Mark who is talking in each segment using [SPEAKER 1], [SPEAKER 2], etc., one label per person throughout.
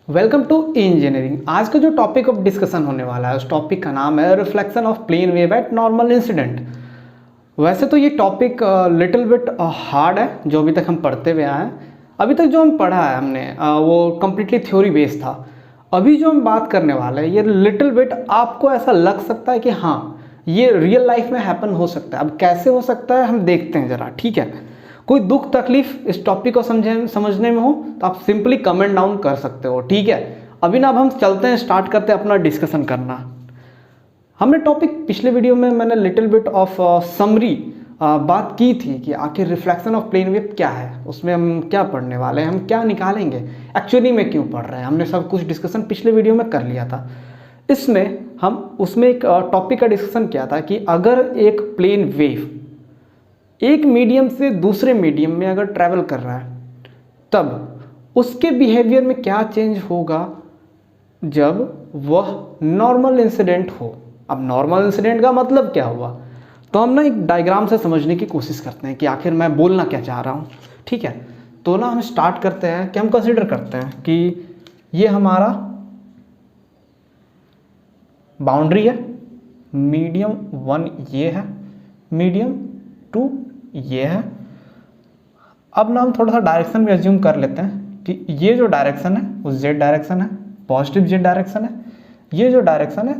[SPEAKER 1] Welcome to engineering. आज का जो टॉपिक ऑफ डिस्कशन होने वाला है उस टॉपिक का नाम है reflection of plane wave at normal incident. वैसे तो ये टॉपिक लिटिल बिट हार्ड है जो अभी तक हम पढ़ते हुए आए हैं। अभी तक जो हम पढ़ा है हमने वो कम्प्लीटली थ्योरी बेस्ड था। अभी जो हम बात करने वाले हैं ये लिटिल बिट आपको ऐसा लग सकता है कि हाँ ये रियल लाइफ में हैपन हो सकता है। अब कैसे हो सकता है हम देखते हैं ज़रा, ठीक है। कोई दुख तकलीफ इस टॉपिक को समझने में हो तो आप सिंपली कमेंट डाउन कर सकते हो, ठीक है। अभी ना अब हम चलते हैं, स्टार्ट करते हैं अपना डिस्कशन करना। हमने टॉपिक पिछले वीडियो में मैंने लिटिल बिट ऑफ समरी बात की थी कि आखिर रिफ्लेक्शन ऑफ प्लेन वेव क्या है, उसमें हम क्या पढ़ने वाले हैं, हम क्या निकालेंगे, एक्चुअली में क्यों पढ़ रहे हैं। हमने सब कुछ डिस्कशन पिछले वीडियो में कर लिया था। इसमें हम उसमें एक टॉपिक का डिस्कशन किया था कि अगर एक प्लेन वेव एक मीडियम से दूसरे मीडियम में अगर ट्रैवल कर रहा है तब उसके बिहेवियर में क्या चेंज होगा जब वह नॉर्मल इंसिडेंट हो। अब नॉर्मल इंसिडेंट का मतलब क्या हुआ, तो हम ना एक डायग्राम से समझने की कोशिश करते हैं कि आखिर मैं बोलना क्या चाह रहा हूँ, ठीक है। तो ना हम स्टार्ट करते हैं कि हम कंसिडर करते हैं कि ये हमारा बाउंड्री है, मीडियम 1 ये है, मीडियम 2 ये है। अब ना हम थोड़ा सा डायरेक्शन भी एज्यूम कर लेते हैं कि ये जो डायरेक्शन है वो z डायरेक्शन है, पॉजिटिव z डायरेक्शन है, ये जो डायरेक्शन है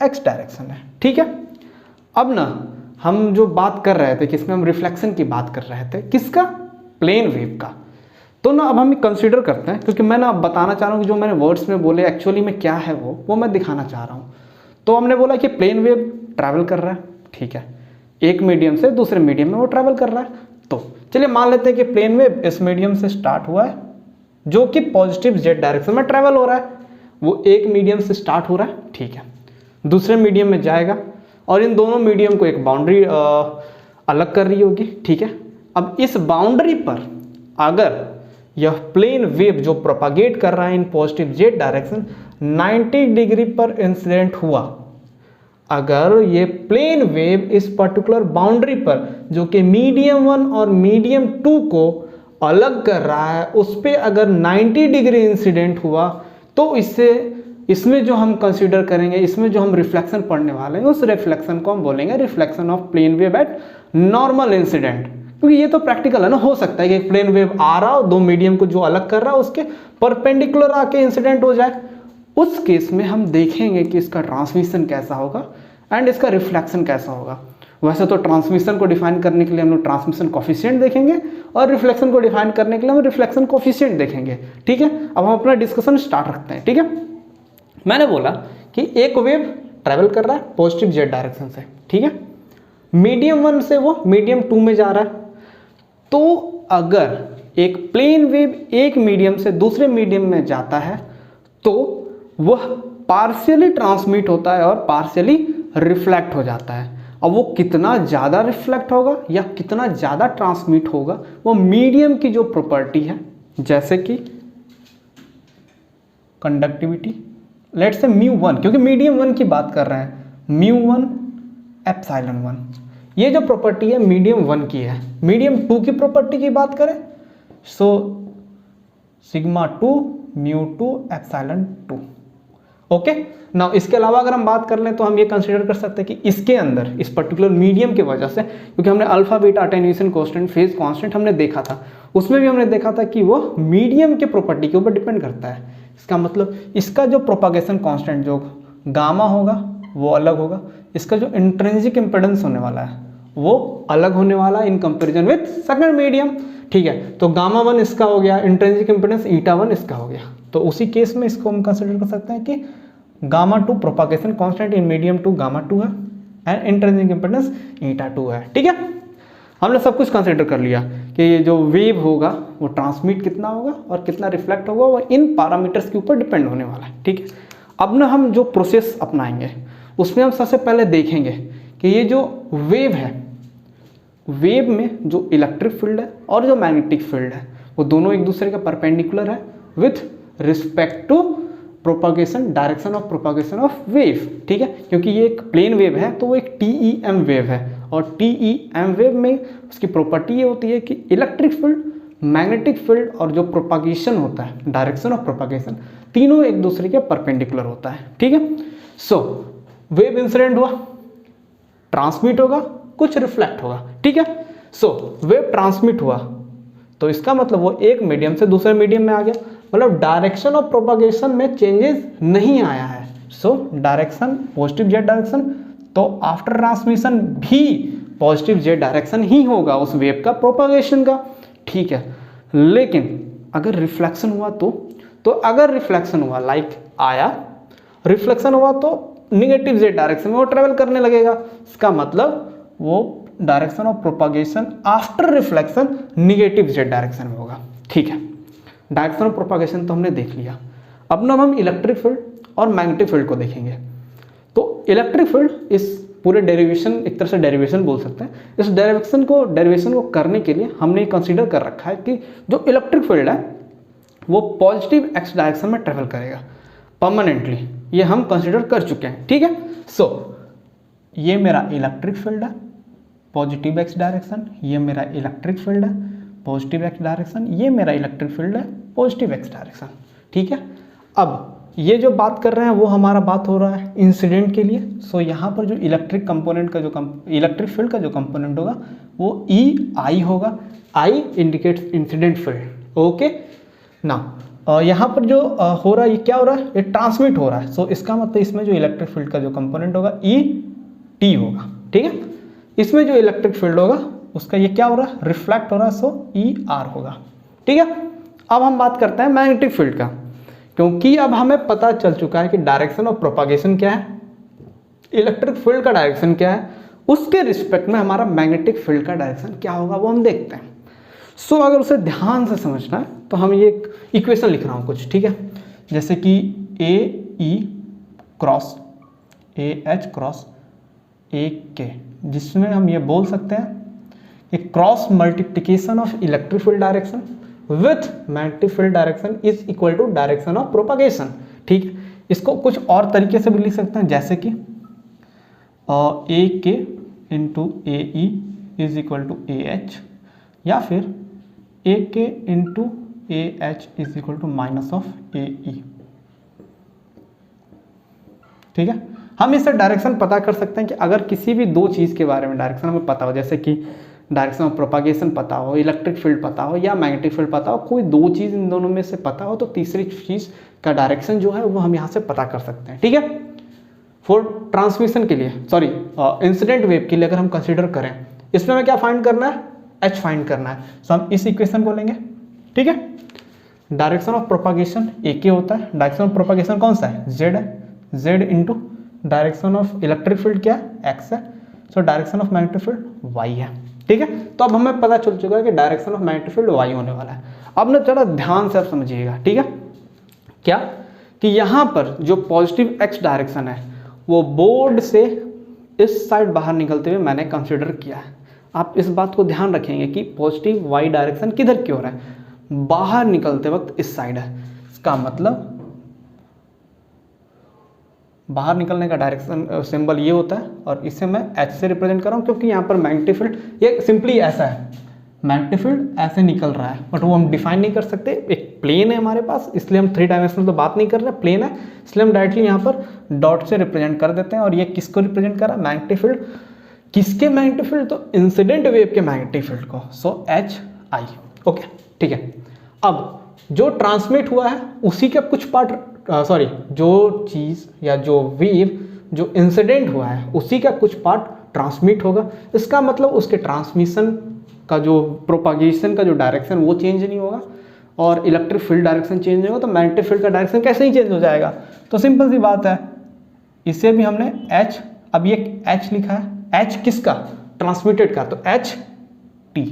[SPEAKER 1] x डायरेक्शन है, ठीक है। अब ना हम जो बात कर रहे थे कि इसमें हम रिफ्लेक्शन की बात कर रहे थे, किसका, प्लेन वेव का। तो ना अब हम कंसिडर करते हैं, क्योंकि मैं ना अब बताना चाह रहा हूँ कि जो मैंने वर्ड्स में बोले एक्चुअली में क्या है वो मैं दिखाना चाह रहा हूँ। तो हमने बोला कि प्लेन वेव ट्रैवल कर रहा है, ठीक है, एक मीडियम से दूसरे मीडियम में वो ट्रैवल कर रहा है। तो चलिए मान लेते हैं कि प्लेन वेव इस मीडियम से स्टार्ट हुआ है जो कि पॉजिटिव z डायरेक्शन में ट्रैवल हो रहा है। वो एक मीडियम से स्टार्ट हो रहा है, ठीक है, दूसरे मीडियम में जाएगा और इन दोनों मीडियम को एक बाउंड्री अलग कर रही होगी, ठीक है। अब इस बाउंड्री पर अगर यह प्लेन वेव जो प्रोपागेट कर रहा है in positive z direction 90 degree पर इंसिडेंट हुआ, अगर ये प्लेन वेव इस पर्टिकुलर बाउंड्री पर जो कि मीडियम 1 और मीडियम 2 को अलग कर रहा है उस पर अगर 90 डिग्री इंसिडेंट हुआ तो इसमें जो हम कंसीडर करेंगे, इसमें जो हम रिफ्लेक्शन पढ़ने वाले हैं उस रिफ्लेक्शन को हम बोलेंगे reflection of plane wave at normal incident. क्योंकि ये तो प्रैक्टिकल है ना, हो सकता है कि एक प्लेन वेव आ रहा हो, दो मीडियम को जो अलग कर रहा है उसके परपेंडिकुलर आके इंसिडेंट हो जाए। उस केस में हम देखेंगे कि इसका ट्रांसमिशन कैसा होगा एंड इसका रिफ्लेक्शन कैसा होगा। वैसे तो ट्रांसमिशन को डिफाइन करने के लिए हम लोग ट्रांसमिशन कोफिशिएंट देखेंगे और रिफ्लेक्शन को डिफाइन करने के लिए हम रिफ्लेक्शन कोफिशिएंट देखेंगे, ठीक है। अब हम अपना डिस्कशन स्टार्ट रखते हैं, ठीक है। मैंने बोला कि एक वेव ट्रैवल कर रहा है पॉजिटिव z डायरेक्शन से, ठीक है, मीडियम 1 से वो मीडियम 2 में जा रहा है। तो अगर एक प्लेन वेव एक मीडियम से दूसरे मीडियम में जाता है तो वह पार्शियली ट्रांसमिट होता है और पार्शियली रिफ्लेक्ट हो जाता है। अब वो कितना ज़्यादा रिफ्लेक्ट होगा या कितना ज़्यादा ट्रांसमिट होगा वो मीडियम की जो प्रॉपर्टी है, जैसे कि कंडक्टिविटी, लेट्स से μ1, क्योंकि मीडियम 1 की बात कर रहे हैं, μ1 एप्सिलॉन 1, ये जो प्रॉपर्टी है मीडियम 1 की है। मीडियम 2 की प्रॉपर्टी की बात करें सो सिग्मा 2 μ2 एप्सिलॉन 2, ओके ना। इसके अलावा अगर हम बात कर लें तो हम ये कंसीडर कर सकते हैं कि इसके अंदर इस पर्टिकुलर मीडियम की वजह से, क्योंकि हमने alpha beta attenuation constant phase constant हमने देखा था, उसमें भी हमने देखा था कि वो मीडियम के प्रॉपर्टी के ऊपर डिपेंड करता है। इसका मतलब इसका जो प्रोपागेशन कांस्टेंट जो गामा होगा वो अलग होगा, इसका जो इंट्रिंसिक इम्पिडेंस होने वाला है वो अलग होने वाला है in comparison with second medium, ठीक है। तो गामा 1 इसका हो गया, इंट्रिंसिक इम्पिडेंस ईटा 1 इसका हो गया। तो उसी केस में इसको हम कंसिडर कर सकते हैं कि gamma 2 propagation constant in medium 2 gamma 2 है एंड इंट्रिंसिक इम्पिडेंस ईटा 2 है, ठीक है। हमने सब कुछ कंसिडर कर लिया कि ये जो वेव होगा वो ट्रांसमिट कितना होगा और कितना रिफ्लेक्ट होगा वो इन पैरामीटर्स के ऊपर डिपेंड होने वाला है, ठीक है। अब ना हम जो प्रोसेस अपनाएंगे उसमें हम सबसे पहले देखेंगे कि ये जो वेव है, वेव में जो इलेक्ट्रिक फील्ड है और जो मैग्नेटिक फील्ड है वो दोनों एक दूसरे के परपेंडिकुलर है with respect to propagation, direction of propagation of wave, ठीक है। क्योंकि ये एक प्लेन वेव है तो वो एक TEM वेव है और TEM वेव में उसकी प्रॉपर्टी ये होती है कि इलेक्ट्रिक फील्ड मैग्नेटिक फील्ड और जो प्रोपागेशन होता है, डायरेक्शन ऑफ प्रोपागेशन, तीनों एक दूसरे के परपेंडिकुलर होता है। ठीक है, सो वेव इंसिडेंट हुआ, ट्रांसमिट होगा, कुछ रिफ्लेक्ट होगा। ठीक है, सो वेव ट्रांसमिट हुआ तो इसका मतलब वो एक मीडियम से दूसरे मीडियम में आ गया, मतलब डायरेक्शन ऑफ प्रोपागेशन में चेंजेस नहीं आया है। So direction positive Z direction, तो आफ्टर ट्रांसमिशन भी पॉजिटिव जेड डायरेक्शन ही होगा उस वेव का, प्रोपागेशन का। ठीक है, लेकिन अगर रिफ्लेक्शन हुआ तो अगर रिफ्लेक्शन हुआ लाइक आया, रिफ्लेक्शन हुआ तो निगेटिव जेड डायरेक्शन में वो ट्रेवल करने लगेगा। इसका मतलब वो direction of propagation after reflection negative Z direction में होगा। ठीक है, डायरेक्शन ऑफ प्रोपागेशन तो हमने देख लिया। अब ना हम इलेक्ट्रिक फील्ड और मैग्नेटिक फील्ड को देखेंगे। तो इलेक्ट्रिक फील्ड इस पूरे डेरिवेशन, एक तरह से डेरिवेशन बोल सकते हैं, इस डेरिवेशन को करने के लिए हमने कंसीडर कर रखा है कि जो इलेक्ट्रिक फील्ड है वो पॉजिटिव एक्स डायरेक्शन में ट्रेवल करेगा परमानेंटली, ये हम कंसीडर कर चुके हैं। ठीक है, सो ये मेरा इलेक्ट्रिक फील्ड है पॉजिटिव एक्स डायरेक्शन, ये मेरा इलेक्ट्रिक फील्ड है पॉजिटिव एक्स डायरेक्शन, ये मेरा इलेक्ट्रिक फील्ड है पॉजिटिव एक्स डायरेक्शन। ठीक है, अब ये जो बात कर रहे हैं वो हमारा बात हो रहा है इंसिडेंट के लिए। सो यहाँ पर जो इलेक्ट्रिक कंपोनेंट का जो इलेक्ट्रिक फील्ड का जो कंपोनेंट होगा वो ई आई होगा। आई इंडिकेट्स इंसिडेंट फील्ड। ओके ना, यहाँ पर जो हो रहा है, ये क्या हो रहा है, ये ट्रांसमिट हो रहा है। सो इसका मतलब इसमें जो इलेक्ट्रिक फील्ड का जो कंपोनेंट होगा ई टी होगा। ठीक है, इसमें जो इलेक्ट्रिक फील्ड होगा उसका ये क्या हो रहा है, रिफ्लेक्ट हो रहा है, सो ई आर होगा। ठीक है, अब हम बात करते हैं मैग्नेटिक फील्ड का, क्योंकि अब हमें पता चल चुका है कि डायरेक्शन ऑफ प्रोपागेशन क्या है, इलेक्ट्रिक फील्ड का डायरेक्शन क्या है, उसके रिस्पेक्ट में हमारा मैग्नेटिक फील्ड का डायरेक्शन क्या होगा वो हम देखते हैं। सो अगर उसे ध्यान से समझना है तो हम ये एक इक्वेशन लिख रहा हूँ कुछ। ठीक है, जैसे कि A E cross A H cross A K, जिसमें हम ये बोल सकते हैं कि cross multiplication of electric field direction with magnetic field direction is equal to direction of propagation. ठीक है, इसको कुछ और तरीके से भी लिख सकते हैं, जैसे कि A K into A E is equal to A H, या फिर A K into A H is equal to minus of A E. ठीक है, हम इससे डायरेक्शन पता कर सकते हैं कि अगर किसी भी दो चीज़ के बारे में डायरेक्शन हमें पता हो, जैसे कि डायरेक्शन ऑफ प्रोपागेशन पता हो, इलेक्ट्रिक फील्ड पता हो या मैग्नेटिक फील्ड पता हो, कोई दो चीज़ इन दोनों में से पता हो तो तीसरी चीज़ का डायरेक्शन जो है वो हम यहाँ से पता कर सकते हैं। ठीक है, फॉर ट्रांसमिशन के लिए, सॉरी इंसिडेंट वेव के लिए अगर हम कंसिडर करें, इसमें हमें क्या फाइंड करना है, एच फाइंड करना है। सो हम इस इक्वेशन को लेंगे। ठीक है, डायरेक्शन ऑफ प्रोपागेशन ए के होता है, डायरेक्शन ऑफ प्रोपागेशन कौन सा है, जेड है, Z into direction of electric field क्या है, एक्स है, so direction of magnetic field Y है। ठीक है, तो अब हमें पता चल चुका है कि direction of magnetic field Y होने वाला है। अब ना थोड़ा ध्यान से आप समझिएगा। ठीक है, क्या कि यहाँ पर जो पॉजिटिव एक्स डायरेक्शन है वो बोर्ड से इस साइड बाहर निकलते हुए मैंने कंसिडर किया है। आप इस बात को ध्यान रखेंगे कि पॉजिटिव वाई डायरेक्शन किधर की हो रहा है, बाहर निकलते वक्त इस साइड है। इसका मतलब बाहर निकलने का डायरेक्शन सिंबल ये होता है, और इसे मैं एच से रिप्रेजेंट कर रहा हूँ क्योंकि यहाँ पर मैग्नेटिक फील्ड ये सिंपली ऐसा है, मैग्नेटिक फील्ड ऐसे निकल रहा है, बट वो हम डिफाइन नहीं कर सकते। एक प्लेन है हमारे पास, इसलिए हम 3 डायमेंशनल तो बात नहीं कर रहे, प्लेन है इसलिए हम डायरेक्टली यहाँ पर डॉट से रिप्रेजेंट कर देते हैं। और ये किसको रिप्रेजेंट कर रहा है, मैग्नेटिक फील्ड। किसके मैग्नेटिक फील्ड, तो इंसिडेंट वेव के मैग्नेटिक फील्ड को। So H I. ओके, ठीक है, अब जो ट्रांसमिट हुआ है उसी के कुछ पार्ट, सॉरी जो चीज़ या जो वेव जो इंसिडेंट हुआ है उसी का कुछ पार्ट ट्रांसमिट होगा। इसका मतलब उसके ट्रांसमिशन का जो प्रोपागेशन का जो डायरेक्शन वो चेंज नहीं होगा, और इलेक्ट्रिक फील्ड डायरेक्शन चेंज होगा, तो मैग्नेटिक फील्ड का डायरेक्शन कैसे ही चेंज हो जाएगा। तो सिंपल सी बात है, इसे भी हमने एच, अब ये एच लिखा है, एच किसका, ट्रांसमिटेड का, तो एच टी।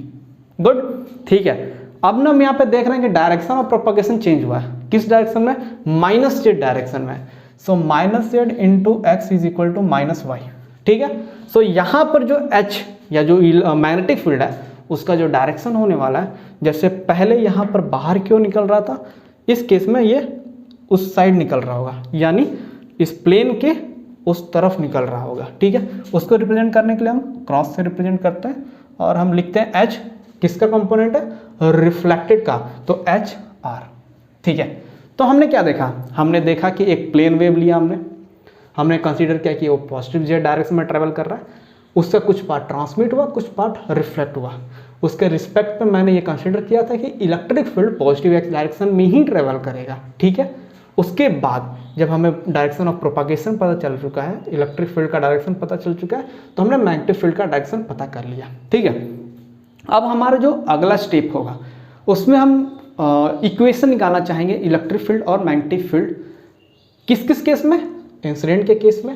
[SPEAKER 1] गुड, ठीक है। अब ना हम यहाँ पे देख रहे हैं कि डायरेक्शन ऑफ प्रोपागेशन चेंज हुआ है, किस डायरेक्शन में, माइनस जेड डायरेक्शन में। So minus Z into X is equal to minus Y. ठीक है, सो यहाँ पर जो एच या जो मैग्नेटिक फील्ड है उसका जो डायरेक्शन होने वाला है, जैसे पहले यहाँ पर बाहर क्यों निकल रहा था, इस केस में ये उस साइड निकल रहा होगा, यानी इस प्लेन के उस तरफ निकल रहा होगा। ठीक है, उसको रिप्रेजेंट करने के लिए हम क्रॉस से रिप्रेजेंट करते हैं, और हम लिखते हैं एच किसका कंपोनेंट है, रिफ्लेक्टेड का, तो एच आर। ठीक है, तो हमने क्या देखा, हमने देखा कि एक प्लेन वेव लिया हमने कंसीडर किया कि वो पॉजिटिव जेड डायरेक्शन में ट्रेवल कर रहा है, उसका कुछ पार्ट ट्रांसमिट हुआ, कुछ पार्ट रिफ्लेक्ट हुआ। उसके रिस्पेक्ट पे मैंने ये कंसीडर किया था कि electric field positive x direction में ही ट्रेवल करेगा। ठीक है, उसके बाद जब हमें डायरेक्शन ऑफ प्रोपागेशन पता चल चुका है, इलेक्ट्रिक फील्ड का डायरेक्शन पता चल चुका है, तो हमने मैग्नेटिक फील्ड का डायरेक्शन पता कर लिया। ठीक है, अब हमारा जो अगला स्टेप होगा उसमें हम इक्वेशन निकालना चाहेंगे इलेक्ट्रिक फील्ड और मैग्नेटिक फील्ड किस किस केस में, इंसिडेंट के केस में,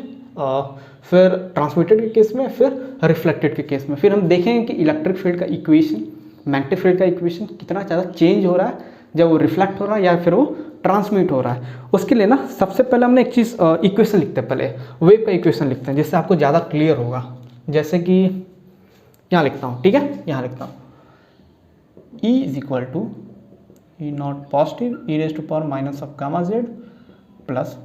[SPEAKER 1] फिर ट्रांसमिटेड के केस में, फिर रिफ्लेक्टेड के केस में। फिर हम देखेंगे कि इलेक्ट्रिक फील्ड का इक्वेशन, मैग्नेटिक फील्ड का इक्वेशन कितना ज़्यादा चेंज हो रहा है जब वो रिफ्लेक्ट हो रहा है या फिर वो ट्रांसमिट हो रहा है। उसके लिए ना सबसे पहले हमने एक चीज़ इक्वेशन लिखते हैं, पहले वेव का इक्वेशन लिखते हैं जिससे आपको ज़्यादा क्लियर होगा। जैसे कि यहाँ लिखता हूँ, ठीक है, यहाँ लिखता हूँ E is equal to E naught positive E raise to power minus of gamma Z plus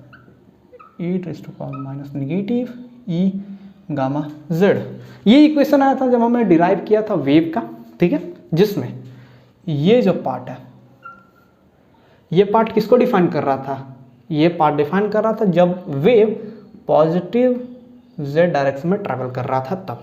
[SPEAKER 1] E raise to power minus negative E gamma Z. ये इक्वेशन आया था जब हमने डिराइव किया था वेव का। ठीक है, जिसमें ये जो पार्ट है, ये पार्ट किसको डिफाइन कर रहा था, ये पार्ट डिफाइन कर रहा था जब वेव पॉजिटिव जेड डायरेक्शन में ट्रैवल कर रहा था तब।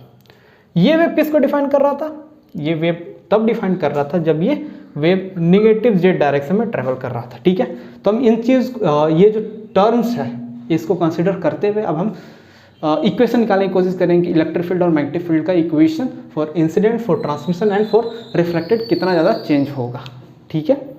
[SPEAKER 1] ये वेव किसको डिफाइन कर रहा था, ये वेव तब डिफाइन कर रहा था जब ये वेव निगेटिव जेड डायरेक्शन में ट्रैवल कर रहा था। ठीक है, तो हम इन चीज़ ये जो टर्म्स है इसको कंसिडर करते हुए अब हम इक्वेशन निकालने की कोशिश करेंगे कि इलेक्ट्रिक फील्ड और मैग्नेटिक फील्ड का equation for incident, for transmission and for reflected कितना ज़्यादा चेंज होगा। ठीक है।